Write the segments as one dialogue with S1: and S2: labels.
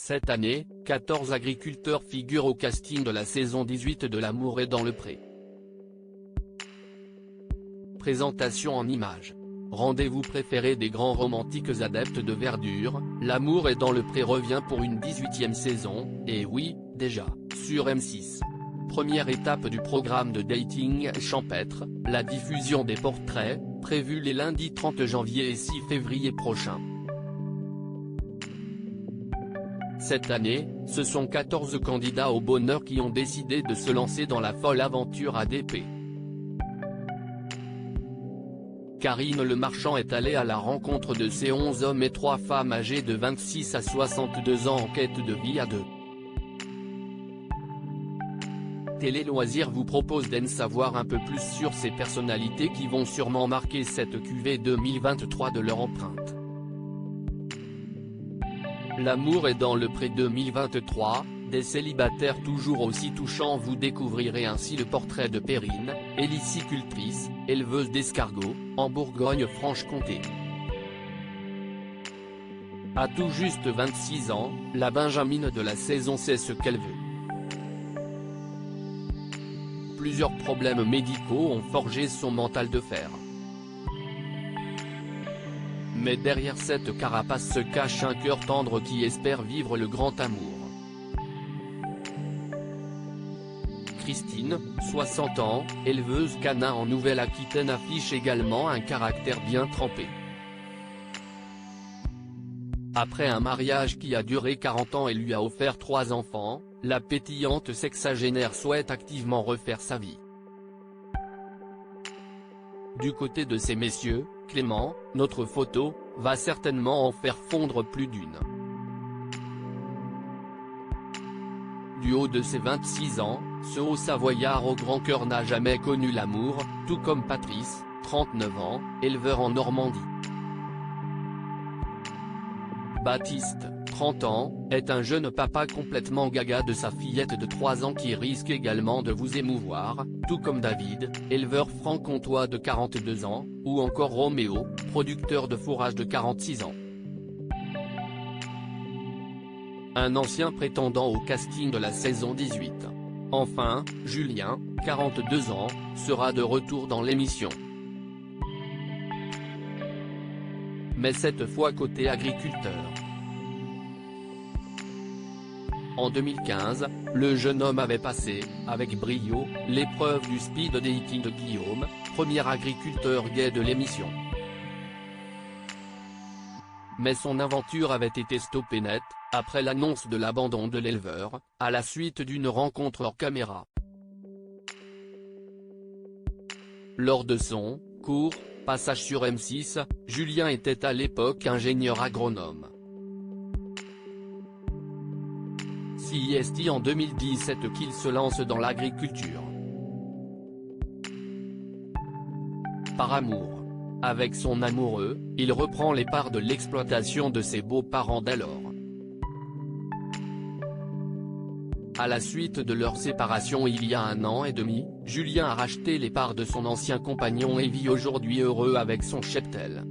S1: Cette année, 14 agriculteurs figurent au casting de la saison 18 de L'amour est dans le pré. Présentation en images. Rendez-vous préféré des grands romantiques adeptes de verdure, L'amour est dans le pré revient pour une 18e saison, et oui, déjà, sur M6. Première étape du programme de dating champêtre, la diffusion des portraits, prévue les lundis 30 janvier et 6 février prochains. Cette année, ce sont 14 candidats au bonheur qui ont décidé de se lancer dans la folle aventure ADP. Karine Le Marchand est allée à la rencontre de ces 11 hommes et 3 femmes âgés de 26 à 62 ans en quête de vie à deux. Télé Loisirs vous propose d'en savoir un peu plus sur ces personnalités qui vont sûrement marquer cette cuvée 2023 de leur empreinte. L'amour est dans le pré 2023, des célibataires toujours aussi touchants. Vous découvrirez ainsi le portrait de Perrine, hélicicultrice, éleveuse d'escargots, en Bourgogne-Franche-Comté. À tout juste 26 ans, la Benjamine de la saison sait ce qu'elle veut. Plusieurs problèmes médicaux ont forgé son mental de fer. Mais derrière cette carapace se cache un cœur tendre qui espère vivre le grand amour. Christine, 60 ans, éleveuse canin en Nouvelle-Aquitaine affiche également un caractère bien trempé. Après un mariage qui a duré 40 ans et lui a offert 3 enfants, la pétillante sexagénaire souhaite activement refaire sa vie. Du côté de ces messieurs, Clément, notre photo, va certainement en faire fondre plus d'une. Du haut de ses 26 ans, ce Haut-Savoyard au grand cœur n'a jamais connu l'amour, tout comme Patrice, 39 ans, éleveur en Normandie. Baptiste, 30 ans, est un jeune papa complètement gaga de sa fillette de 3 ans qui risque également de vous émouvoir, tout comme David, éleveur franc-comtois de 42 ans, ou encore Roméo, producteur de fourrage de 46 ans. Un ancien prétendant au casting de la saison 18. Enfin, Julien, 42 ans, sera de retour dans l'émission. Mais cette fois côté agriculteur. En 2015, le jeune homme avait passé, avec brio, l'épreuve du speed dating de Guillaume, premier agriculteur gay de l'émission. Mais son aventure avait été stoppée net, après l'annonce de l'abandon de l'éleveur, à la suite d'une rencontre hors caméra. Lors de son court passage sur M6, Julien était à l'époque ingénieur agronome. C'est en 2017 qu'il se lance dans l'agriculture. Par amour. Avec son amoureux, il reprend les parts de l'exploitation de ses beaux-parents d'alors. À la suite de leur séparation il y a 1 an et demi, Julien a racheté les parts de son ancien compagnon et vit aujourd'hui heureux avec son cheptel.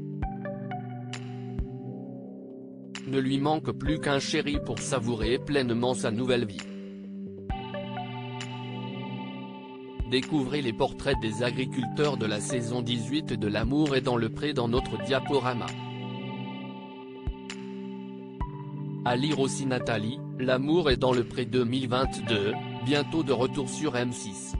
S1: Ne lui manque plus qu'un chéri pour savourer pleinement sa nouvelle vie. Découvrez les portraits des agriculteurs de la saison 18 de L'amour est dans le pré dans notre diaporama. À lire aussi Nathalie, L'amour est dans le pré 2022, bientôt de retour sur M6.